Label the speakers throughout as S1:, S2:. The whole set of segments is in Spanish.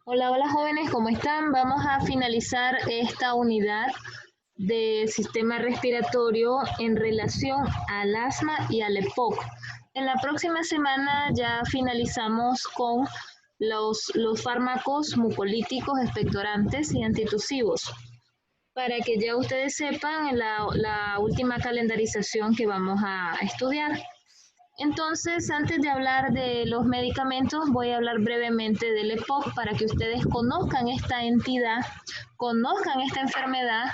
S1: Hola, hola jóvenes, ¿cómo están? Vamos a finalizar esta unidad de sistema respiratorio en relación al asma y al EPOC. En la próxima semana ya finalizamos con los fármacos mucolíticos, expectorantes y antitusivos. Para que ya ustedes sepan la última calendarización que vamos a estudiar. Entonces, antes de hablar de los medicamentos, voy a hablar brevemente del EPOC para que ustedes conozcan esta entidad, conozcan esta enfermedad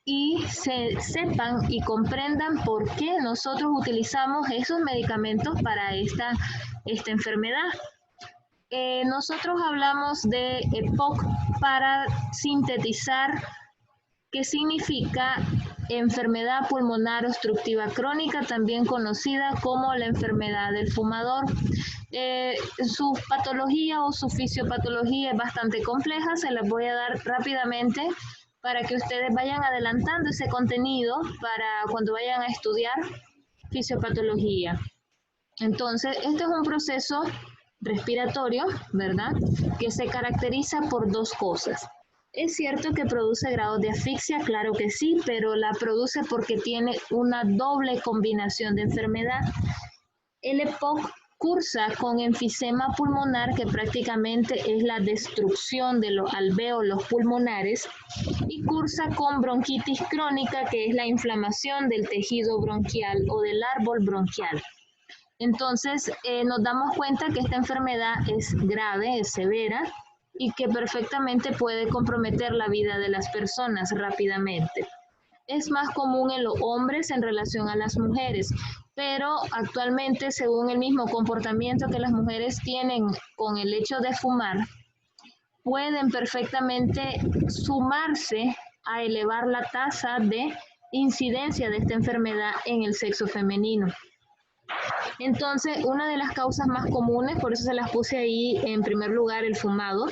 S1: y sepan y comprendan por qué nosotros utilizamos esos medicamentos para esta enfermedad. Nosotros hablamos de EPOC para sintetizar qué significa enfermedad pulmonar obstructiva crónica, también conocida como la enfermedad del fumador. Su patología o su fisiopatología es bastante compleja, se las voy a dar rápidamente para que ustedes vayan adelantando ese contenido para cuando vayan a estudiar fisiopatología. Entonces, este es un proceso respiratorio, ¿verdad? Que se caracteriza por dos cosas. Es cierto que produce grados de asfixia, claro que sí, pero la produce porque tiene una doble combinación de enfermedad. El EPOC cursa con enfisema pulmonar, que prácticamente es la destrucción de los alvéolos pulmonares, y cursa con bronquitis crónica, que es la inflamación del tejido bronquial o del árbol bronquial. Entonces, nos damos cuenta que esta enfermedad es grave, es severa y que perfectamente puede comprometer la vida de las personas rápidamente. Es más común en los hombres en relación a las mujeres, pero actualmente, según el mismo comportamiento que las mujeres tienen con el hecho de fumar, pueden perfectamente sumarse a elevar la tasa de incidencia de esta enfermedad en el sexo femenino. Entonces, una de las causas más comunes, por eso se las puse ahí en primer lugar, el fumado.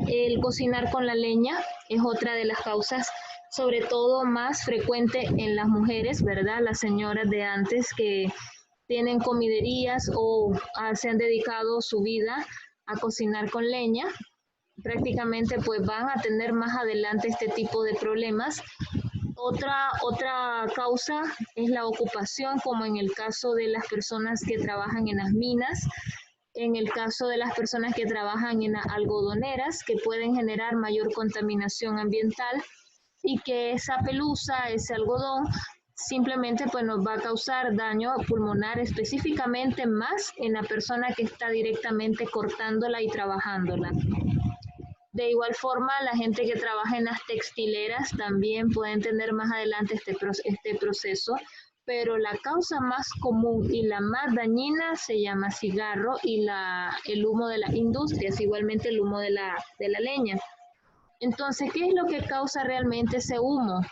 S1: El cocinar con la leña es otra de las causas, sobre todo más frecuente en las mujeres, ¿verdad? Las señoras de antes que tienen comiderías o se han dedicado su vida a cocinar con leña, prácticamente pues van a tener más adelante este tipo de problemas. Otra causa es la ocupación, como en el caso de las personas que trabajan en las minas, en el caso de las personas que trabajan en algodoneras, que pueden generar mayor contaminación ambiental y que esa pelusa, ese algodón, simplemente pues nos va a causar daño pulmonar, específicamente más en la persona que está directamente cortándola y trabajándola. De igual forma, la gente que trabaja en las textileras también pueden tener más adelante este proceso, pero la causa más común y la más dañina se llama cigarro y el humo de las industrias, igualmente el humo de la leña. Entonces, ¿qué es lo que causa realmente ese humo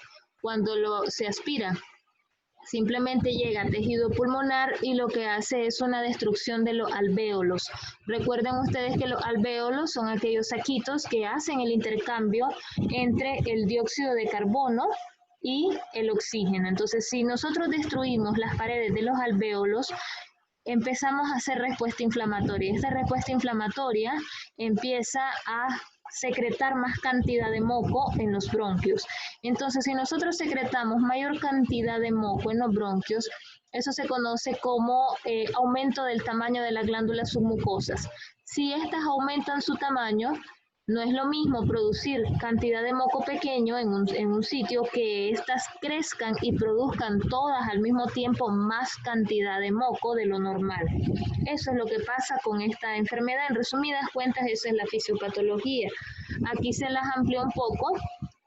S1: cuando se aspira? Simplemente llega a tejido pulmonar y lo que hace es una destrucción de los alvéolos. Recuerden ustedes que los alvéolos son aquellos saquitos que hacen el intercambio entre el dióxido de carbono y el oxígeno. Entonces, si nosotros destruimos las paredes de los alvéolos, empezamos a hacer respuesta inflamatoria. Esta respuesta inflamatoria empieza a secretar más cantidad de moco en los bronquios. Entonces, si nosotros secretamos mayor cantidad de moco en los bronquios, eso se conoce como aumento del tamaño de las glándulas submucosas. Si estas aumentan su tamaño, no es lo mismo producir cantidad de moco pequeño en un sitio que éstas crezcan y produzcan todas al mismo tiempo más cantidad de moco de lo normal. Eso es lo que pasa con esta enfermedad. En resumidas cuentas, esa es la fisiopatología. Aquí se las amplió un poco.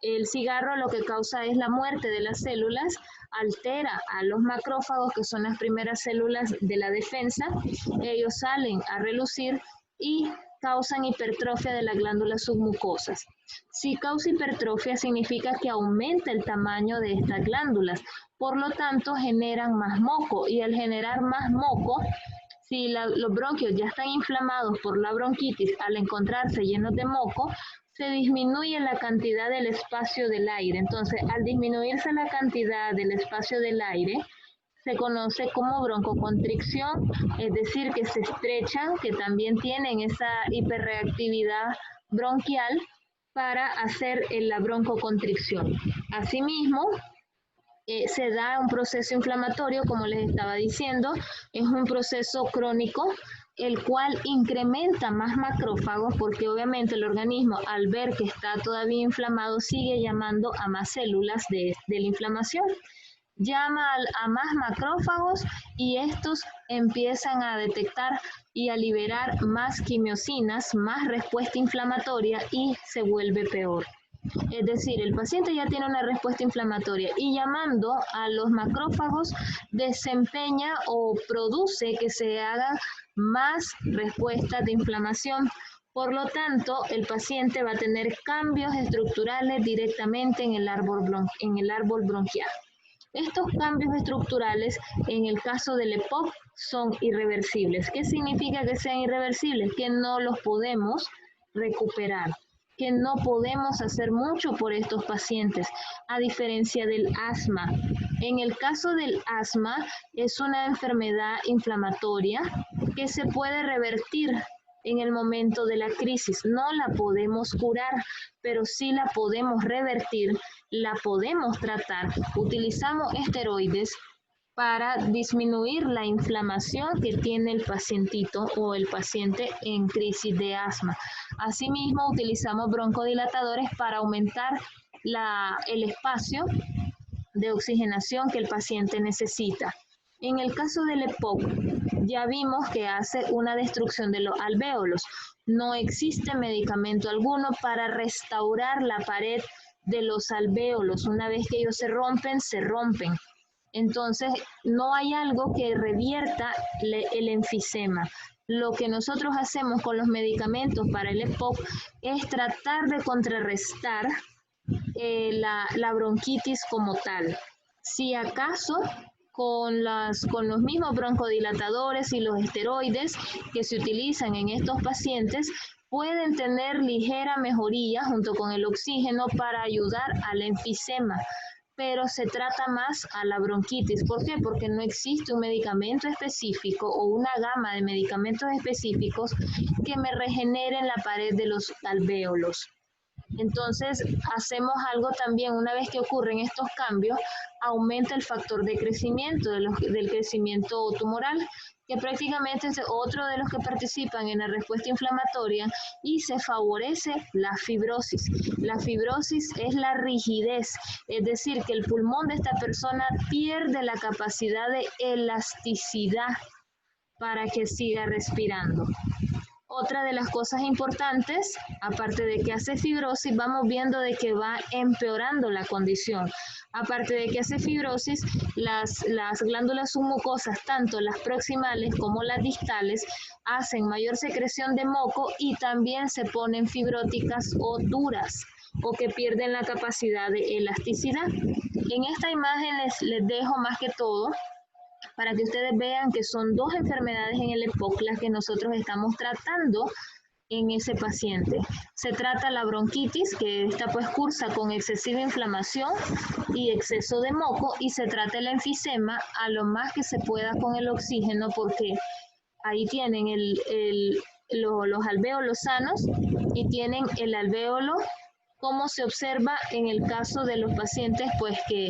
S1: El cigarro lo que causa es la muerte de las células, altera a los macrófagos, que son las primeras células de la defensa. Ellos salen a relucir y causan hipertrofia de las glándulas submucosas. Si causa hipertrofia significa que aumenta el tamaño de estas glándulas, por lo tanto generan más moco y al generar más moco, si los bronquios ya están inflamados por la bronquitis, al encontrarse llenos de moco, se disminuye la cantidad del espacio del aire. Entonces, al disminuirse la cantidad del espacio del aire, se conoce como broncoconstricción, es decir, que se estrechan, que también tienen esa hiperreactividad bronquial para hacer la broncoconstricción. Asimismo, se da un proceso inflamatorio, como les estaba diciendo, es un proceso crónico, el cual incrementa más macrófagos, porque obviamente el organismo, al ver que está todavía inflamado, sigue llamando a más células de la inflamación. Llama a más macrófagos y estos empiezan a detectar y a liberar más quimiosinas, más respuesta inflamatoria y se vuelve peor. Es decir, el paciente ya tiene una respuesta inflamatoria y llamando a los macrófagos desempeña o produce que se hagan más respuestas de inflamación. Por lo tanto, el paciente va a tener cambios estructurales directamente en el árbol bronquial. Estos cambios estructurales, en el caso del EPOC, son irreversibles. ¿Qué significa que sean irreversibles? Que no los podemos recuperar, que no podemos hacer mucho por estos pacientes, a diferencia del asma. En el caso del asma, es una enfermedad inflamatoria que se puede revertir en el momento de la crisis. No la podemos curar, pero sí la podemos revertir, la podemos tratar. Utilizamos esteroides para disminuir la inflamación que tiene el pacientito o el paciente en crisis de asma. Asimismo, utilizamos broncodilatadores para aumentar el espacio de oxigenación que el paciente necesita. En el caso del EPOC, ya vimos que hace una destrucción de los alvéolos. No existe medicamento alguno para restaurar la pared de los alvéolos. Una vez que ellos se rompen, se rompen. Entonces, no hay algo que revierta el enfisema. Lo que nosotros hacemos con los medicamentos para el EPOC es tratar de contrarrestar la bronquitis como tal. Si acaso, con los mismos broncodilatadores y los esteroides que se utilizan en estos pacientes, pueden tener ligera mejoría junto con el oxígeno para ayudar al enfisema, pero se trata más a la bronquitis. ¿Por qué? Porque no existe un medicamento específico o una gama de medicamentos específicos que me regeneren la pared de los alvéolos. Entonces, hacemos algo también, una vez que ocurren estos cambios, aumenta el factor de crecimiento, del crecimiento tumoral, que prácticamente es otro de los que participan en la respuesta inflamatoria y se favorece la fibrosis. La fibrosis es la rigidez, es decir, que el pulmón de esta persona pierde la capacidad de elasticidad para que siga respirando. Otra de las cosas importantes, aparte de que hace fibrosis, vamos viendo de que va empeorando la condición. Aparte de que hace fibrosis, las glándulas submucosas, tanto las proximales como las distales, hacen mayor secreción de moco y también se ponen fibróticas o duras o que pierden la capacidad de elasticidad. En esta imagen les dejo más que todo para que ustedes vean que son dos enfermedades en el EPOC las que nosotros estamos tratando en ese paciente. Se trata la bronquitis, que esta pues cursa con excesiva inflamación y exceso de moco, y se trata el enfisema a lo más que se pueda con el oxígeno, porque ahí tienen los alvéolos sanos y tienen el alvéolo, como se observa en el caso de los pacientes pues que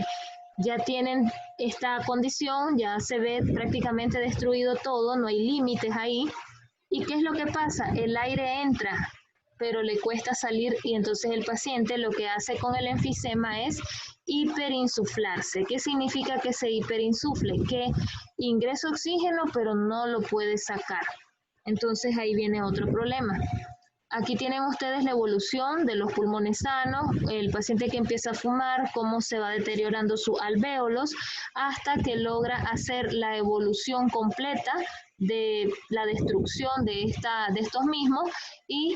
S1: ya tienen esta condición, ya se ve prácticamente destruido todo, no hay límites ahí. ¿Y qué es lo que pasa? El aire entra, pero le cuesta salir y entonces el paciente lo que hace con el enfisema es hiperinsuflarse. ¿Qué significa que se hiperinsufle? Que ingresa oxígeno, pero no lo puede sacar. Entonces ahí viene otro problema. Aquí tienen ustedes la evolución de los pulmones sanos, el paciente que empieza a fumar, cómo se va deteriorando sus alvéolos, hasta que logra hacer la evolución completa de la destrucción de estos mismos, y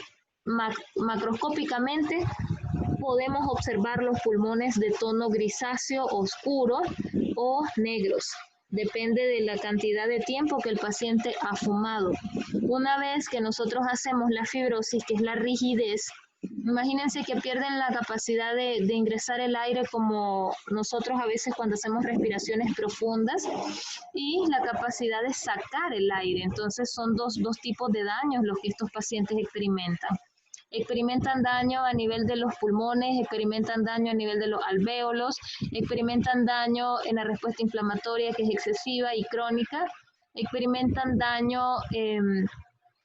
S1: macroscópicamente podemos observar los pulmones de tono grisáceo oscuro o negros. Depende de la cantidad de tiempo que el paciente ha fumado. Una vez que nosotros hacemos la fibrosis, que es la rigidez, imagínense que pierden la capacidad de ingresar el aire, como nosotros a veces cuando hacemos respiraciones profundas, y la capacidad de sacar el aire. Entonces son dos tipos de daños los que estos pacientes experimentan. experimentan daño a nivel de los pulmones, experimentan daño a nivel de los alvéolos, experimentan daño en la respuesta inflamatoria que es excesiva y crónica, experimentan daño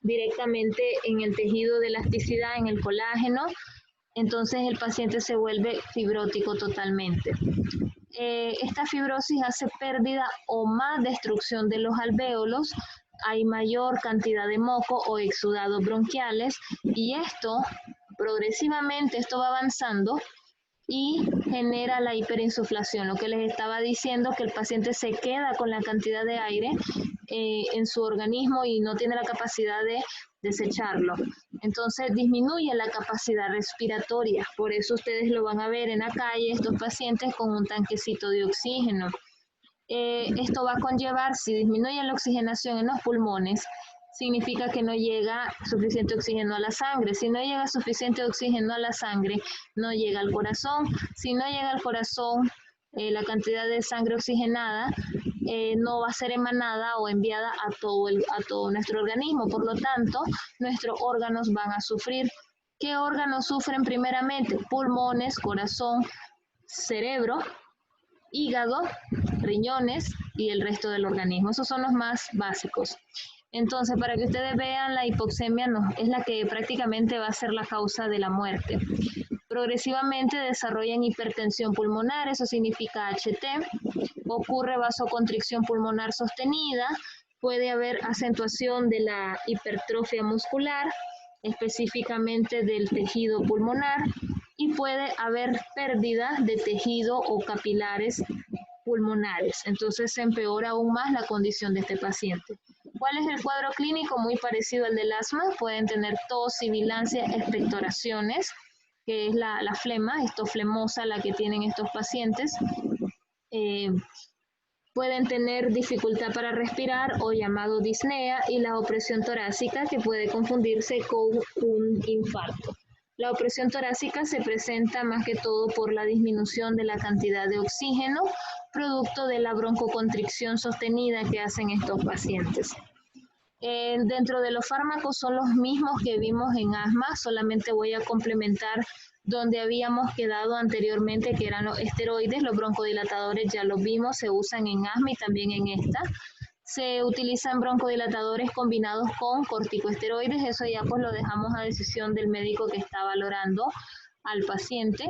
S1: directamente en el tejido de elasticidad, en el colágeno, entonces el paciente se vuelve fibrótico totalmente. Esta fibrosis hace pérdida o más destrucción de los alvéolos, hay mayor cantidad de moco o exudados bronquiales y esto progresivamente va avanzando y genera la hiperinsuflación, lo que les estaba diciendo, que el paciente se queda con la cantidad de aire en su organismo y no tiene la capacidad de desecharlo. Entonces disminuye la capacidad respiratoria, por eso ustedes lo van a ver en la calle, estos pacientes con un tanquecito de oxígeno. Esto va a conllevar, si disminuye la oxigenación en los pulmones, significa que no llega suficiente oxígeno a la sangre. Si no llega suficiente oxígeno a la sangre, no llega al corazón. Si no llega al corazón, la cantidad de sangre oxigenada no va a ser emanada o enviada a todo nuestro organismo. Por lo tanto, nuestros órganos van a sufrir. ¿Qué órganos sufren primeramente? Pulmones, corazón, cerebro, hígado, riñones y el resto del organismo. Esos son los más básicos. Entonces, para que ustedes vean, la hipoxemia es la que prácticamente va a ser la causa de la muerte. Progresivamente desarrollan hipertensión pulmonar, eso significa HT, ocurre vasoconstricción pulmonar sostenida, puede haber acentuación de la hipertrofia muscular, específicamente del tejido pulmonar, y puede haber pérdida de tejido o capilares pulmonares. Entonces se empeora aún más la condición de este paciente. ¿Cuál es el cuadro clínico? Muy parecido al del asma. Pueden tener tos, sibilancia, expectoraciones, que es la flema, flemosa la que tienen estos pacientes. Pueden tener dificultad para respirar o llamado disnea y la opresión torácica, que puede confundirse con un infarto. La opresión torácica se presenta más que todo por la disminución de la cantidad de oxígeno, producto de la broncoconstricción sostenida que hacen estos pacientes. Dentro de los fármacos son los mismos que vimos en asma, solamente voy a complementar donde habíamos quedado anteriormente, que eran los esteroides. Los broncodilatadores ya los vimos, se usan en asma y también en esta. Se utilizan broncodilatadores combinados con corticosteroides, eso ya pues lo dejamos a decisión del médico que está valorando al paciente,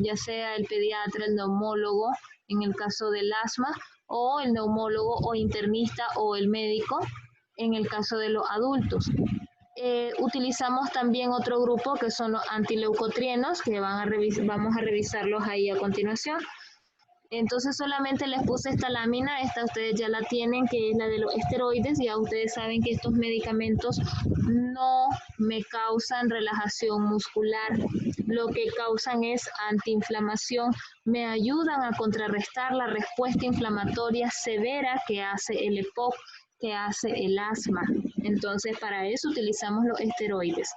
S1: ya sea el pediatra, el neumólogo, en el caso del asma, o el neumólogo o internista o el médico, en el caso de los adultos. Utilizamos también otro grupo que son los antileucotrienos, que vamos a revisarlos ahí a continuación. Entonces solamente les puse esta lámina, esta ustedes ya la tienen, que es la de los esteroides. Ya ustedes saben que estos medicamentos no me causan relajación muscular, lo que causan es antiinflamación, me ayudan a contrarrestar la respuesta inflamatoria severa que hace el EPOC, que hace el asma. Entonces para eso utilizamos los esteroides.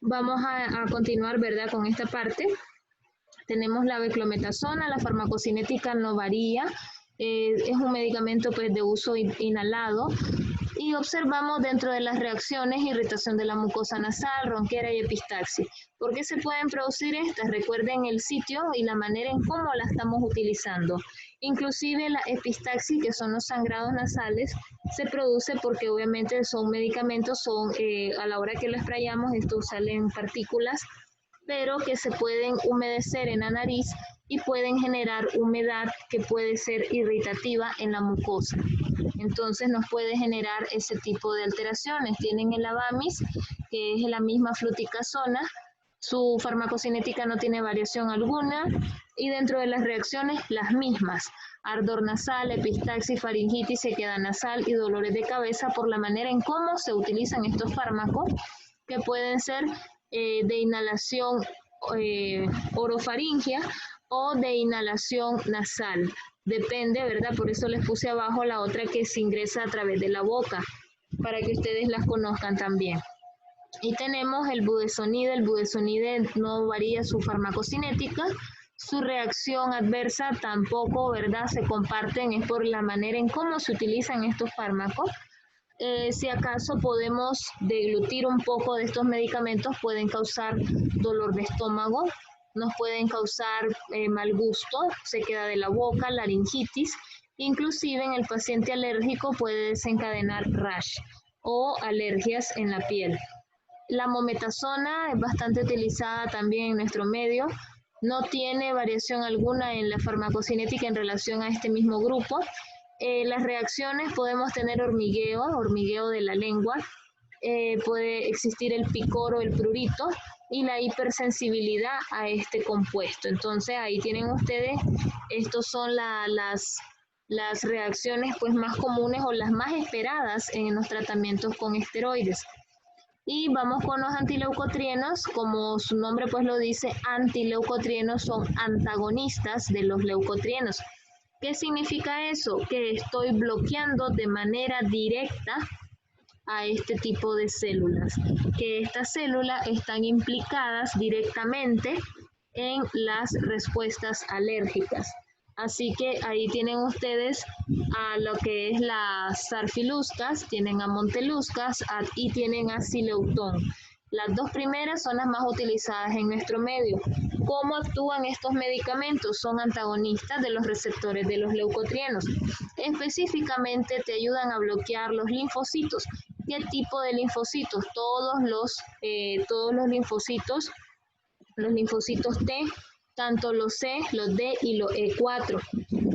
S1: Vamos a continuar, ¿verdad?, con esta parte. Tenemos la beclometasona, la farmacocinética no varía, es un medicamento pues, de uso inhalado, y observamos dentro de las reacciones irritación de la mucosa nasal, ronquera y epistaxis. ¿Por qué se pueden producir estas? Recuerden el sitio y la manera en cómo la estamos utilizando. Inclusive la epistaxis, que son los sangrados nasales, se produce porque obviamente son medicamentos, a la hora que lo sprayamos, estos salen partículas, pero que se pueden humedecer en la nariz y pueden generar humedad que puede ser irritativa en la mucosa. Entonces nos puede generar ese tipo de alteraciones. Tienen el Avamis, que es la misma fluticasona, su farmacocinética no tiene variación alguna, y dentro de las reacciones las mismas: ardor nasal, epistaxis, faringitis, sequedad nasal y dolores de cabeza, por la manera en cómo se utilizan estos fármacos, que pueden ser de inhalación orofaringia o de inhalación nasal. Depende, ¿verdad? Por eso les puse abajo la otra que se ingresa a través de la boca, para que ustedes las conozcan también. Y tenemos el budesonide. El budesonide no varía su farmacocinética, su reacción adversa tampoco, ¿verdad? Se comparten, es por la manera en cómo se utilizan estos fármacos. Si acaso podemos deglutir un poco de estos medicamentos, pueden causar dolor de estómago, nos pueden causar mal gusto, sequedad de la boca, laringitis, inclusive en el paciente alérgico puede desencadenar rash o alergias en la piel. La mometasona es bastante utilizada también en nuestro medio, no tiene variación alguna en la farmacocinética en relación a este mismo grupo. Las reacciones podemos tener hormigueo de la lengua, puede existir el picor o el prurito y la hipersensibilidad a este compuesto. Entonces ahí tienen ustedes, estos son las reacciones pues más comunes o las más esperadas en los tratamientos con esteroides. Y vamos con los antileucotrienos, como su nombre pues lo dice, antileucotrienos son antagonistas de los leucotrienos. ¿Qué significa eso? Que estoy bloqueando de manera directa a este tipo de células, que estas células están implicadas directamente en las respuestas alérgicas. Así que ahí tienen ustedes a lo que es las sarfiluscas, tienen a monteluscas y tienen a sileutón. Las dos primeras son las más utilizadas en nuestro medio. ¿Cómo actúan estos medicamentos? Son antagonistas de los receptores de los leucotrienos. Específicamente te ayudan a bloquear los linfocitos. ¿Qué tipo de linfocitos? Todos los linfocitos T, tanto los C, los D y los E4,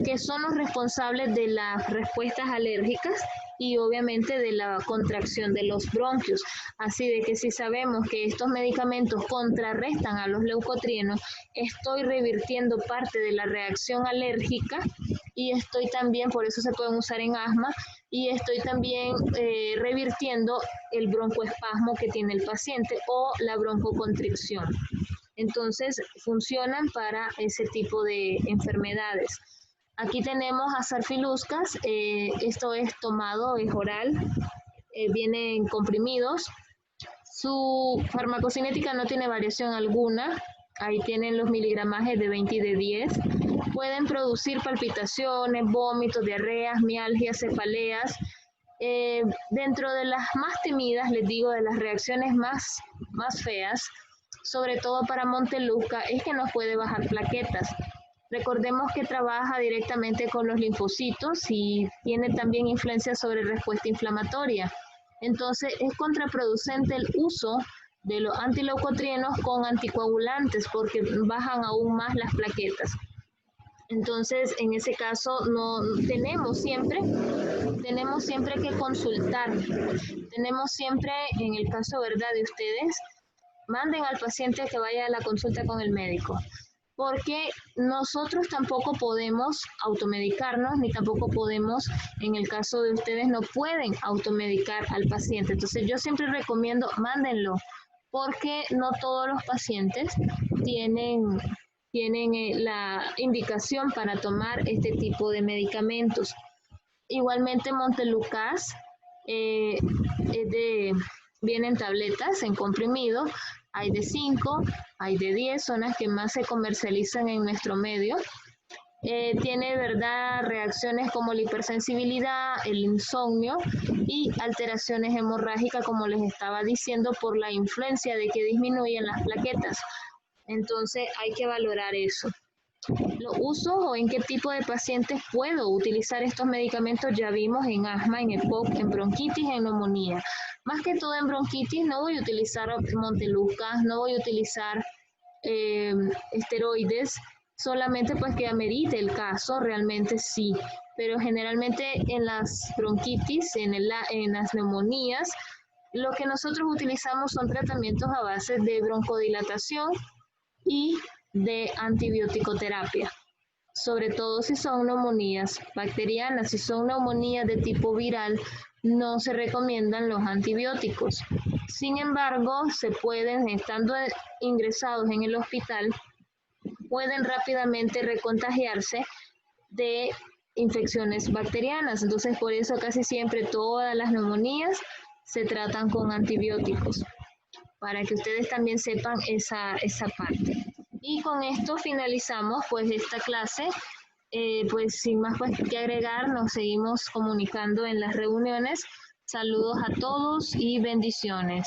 S1: que son los responsables de las respuestas alérgicas y obviamente de la contracción de los bronquios. Así de que si sabemos que estos medicamentos contrarrestan a los leucotrienos, estoy revirtiendo parte de la reacción alérgica y estoy también, por eso se pueden usar en asma, y estoy también revirtiendo el broncoespasmo que tiene el paciente o la broncoconstricción. Entonces, funcionan para ese tipo de enfermedades. Aquí tenemos a sarfiluscas, esto es tomado, es oral, vienen comprimidos. Su farmacocinética no tiene variación alguna, ahí tienen los miligramajes de 20 y de 10. Pueden producir palpitaciones, vómitos, diarreas, mialgias, cefaleas. Dentro de las más temidas, les digo, de las reacciones más feas, sobre todo para Montelusca, es que nos puede bajar plaquetas. Recordemos que trabaja directamente con los linfocitos y tiene también influencia sobre respuesta inflamatoria. Entonces es contraproducente el uso de los antileucotrienos con anticoagulantes porque bajan aún más las plaquetas. Entonces, en ese caso, tenemos siempre que consultar. Tenemos siempre, en el caso, ¿verdad?, de ustedes, manden al paciente que vaya a la consulta con el médico, porque nosotros tampoco podemos automedicarnos, ni tampoco podemos, en el caso de ustedes, no pueden automedicar al paciente. Entonces, yo siempre recomiendo, mándenlo, porque no todos los pacientes tienen la indicación para tomar este tipo de medicamentos. Igualmente Montelukast vienen tabletas en comprimido, hay de 5, hay de 10, son las que más se comercializan en nuestro medio. Tiene, ¿verdad?, reacciones como la hipersensibilidad, el insomnio y alteraciones hemorrágicas, como les estaba diciendo, por la influencia de que disminuyen las plaquetas. Entonces hay que valorar eso. Los usos o en qué tipo de pacientes puedo utilizar estos medicamentos ya vimos en asma, en EPOC, en bronquitis, en neumonía. Más que todo en bronquitis no voy a utilizar Montelukast, no voy a utilizar esteroides, solamente pues que amerite el caso, realmente sí. Pero generalmente en las bronquitis, en las neumonías, lo que nosotros utilizamos son tratamientos a base de broncodilatación y de antibiótico-terapia, sobre todo si son neumonías bacterianas. Si son neumonías de tipo viral, no se recomiendan los antibióticos. Sin embargo, se pueden, estando ingresados en el hospital, pueden rápidamente recontagiarse de infecciones bacterianas. Entonces, por eso casi siempre todas las neumonías se tratan con antibióticos, para que ustedes también sepan esa parte. Y con esto finalizamos pues esta clase. Pues sin más pues que agregar, nos seguimos comunicando en las reuniones. Saludos a todos y bendiciones.